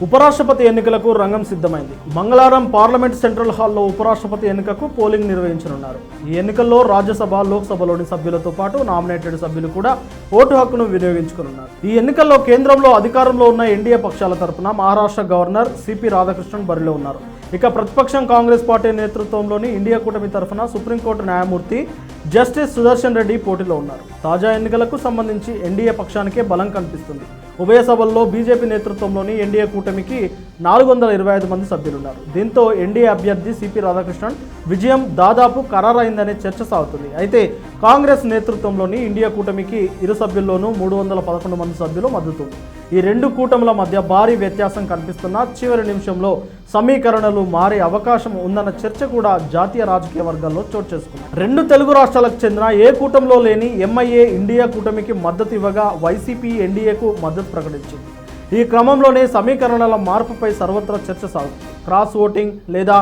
ఉపరాష్ట్రపతి ఎన్నికలకు రంగం సిద్ధమైంది. మంగళవారం పార్లమెంట్ సెంట్రల్ హాల్లో ఉపరాష్ట్రపతి ఎన్నికకు పోలింగ్ నిర్వహించనున్నారు. ఈ ఎన్నికల్లో రాజ్యసభ, లోక్సభలోని సభ్యులతో పాటు నామినేటెడ్ సభ్యులు కూడా ఓటు హక్కును వినియోగించుకున్నారు. ఈ ఎన్నికల్లో కేంద్రంలో అధికారంలో ఉన్న ఎన్డీఏ పక్షాల తరపున మహారాష్ట్ర గవర్నర్ సిపి రాధాకృష్ణన్ బరిలో ఉన్నారు. ఇక ప్రతిపక్షం కాంగ్రెస్ పార్టీ నేతృత్వంలోని ఇండియా కూటమి తరఫున సుప్రీంకోర్టు న్యాయమూర్తి జస్టిస్ సుదర్శన్ రెడ్డి పోటీలో ఉన్నారు. తాజా ఎన్నికలకు సంబంధించి ఎన్డీఏ పక్షానికే బలం కనిపిస్తుంది. ఉభయ సభల్లో బీజేపీ నేతృత్వంలోని ఎన్డీఏ కూటమికి 425 మంది సభ్యులున్నారు. దీంతో ఎన్డీఏ అభ్యర్థి సిపి రాధాకృష్ణన్ విజయం దాదాపు ఖరారైందనే చర్చ సాగుతుంది. అయితే కాంగ్రెస్ నేతృత్వంలోని ఇండియా కూటమికి ఇరు సభ్యుల్లోనూ 311 మంది సభ్యులు మద్దతు. ఈ రెండు కూటముల మధ్య భారీ వ్యత్యాసం కనిపిస్తున్న చివరి నిమిషంలో సమీకరణలు మారే అవకాశం ఉందన్న చర్చ కూడా జాతీయ రాజకీయ వర్గాల్లో చోటు చేసుకుంది. రెండు తెలుగు రాష్ట్రాలకు చెందిన ఏ కూటమిలో లేని ఎంఐఏ ఇండియా కూటమికి మద్దతు ఇవ్వగా వైసీపీ ఎన్డీఏకు మద్దతు ప్రకటించింది. ఈ క్రమంలోనే సమీకరణల మార్పుపై సర్వత్రా చర్చ సాగుతుంది. క్రాస్ ఓటింగ్ లేదా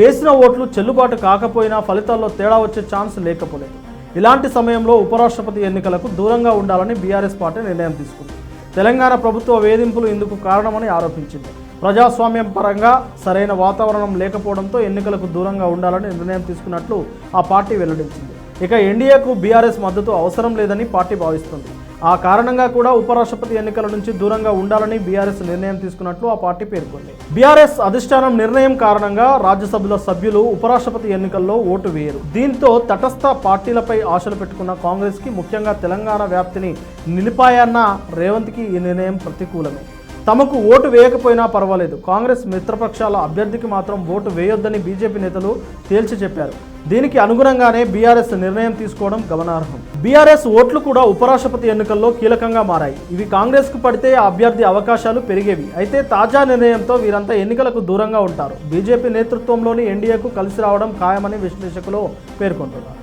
వేసిన ఓట్లు చెల్లుబాటు కాకపోయినా ఫలితాల్లో తేడా వచ్చే ఛాన్స్ లేకపోలేదు. ఇలాంటి సమయంలో ఉపరాష్ట్రపతి ఎన్నికలకు దూరంగా ఉండాలని బీఆర్ఎస్ పార్టీ నిర్ణయం తీసుకుంది. తెలంగాణ ప్రభుత్వ వేధింపులు ఇందుకు కారణమని ఆరోపించింది. ప్రజాస్వామ్యం పరంగా సరైన వాతావరణం లేకపోవడంతో ఎన్నికలకు దూరంగా ఉండాలని నిర్ణయం తీసుకున్నట్లు ఆ పార్టీ వెల్లడించింది. ఇక ఎన్డీఏకు బీఆర్ఎస్ మద్దతు అవసరం లేదని పార్టీ భావిస్తుంది. ఆ కారణంగా కూడా ఉపరాష్ట్రపతి ఎన్నికల నుంచి దూరంగా ఉండాలని బీఆర్ఎస్ నిర్ణయం తీసుకున్నట్లు ఆ పార్టీ పేర్కొంది. బీఆర్ఎస్ అధిష్టానం నిర్ణయం కారణంగా రాజ్యసభలో సభ్యులు ఉపరాష్ట్రపతి ఎన్నికల్లో ఓటు వేయరు. దీంతో తటస్థ పార్టీలపై ఆశలు పెట్టుకున్న కాంగ్రెస్కి, ముఖ్యంగా తెలంగాణ వ్యాప్తిని నిలిపాయన్న రేవంత్కి ఈ నిర్ణయం ప్రతికూలమే. తమకు ఓటు వేయకపోయినా పర్వాలేదు, కాంగ్రెస్ మిత్రపక్షాల అభ్యర్థికి మాత్రం ఓటు వేయొద్దని బీజేపీ నేతలు తేల్చి చెప్పారు. దీనికి అనుగుణంగానే బీఆర్ఎస్ నిర్ణయం తీసుకోవడం గమనార్హం. బీఆర్ఎస్ ఓట్లు కూడా ఉపరాష్ట్రపతి ఎన్నికల్లో కీలకంగా మారాయి. ఇవి కాంగ్రెస్కు పడితే ఆ అభ్యర్థి అవకాశాలు పెరిగేవి. అయితే తాజా నిర్ణయంతో వీరంతా ఎన్నికలకు దూరంగా ఉంటారు. బీజేపీ నేతృత్వంలోని ఎన్డీఏకు కలిసి రావడం ఖాయమని విశ్లేషకులు పేర్కొంటున్నారు.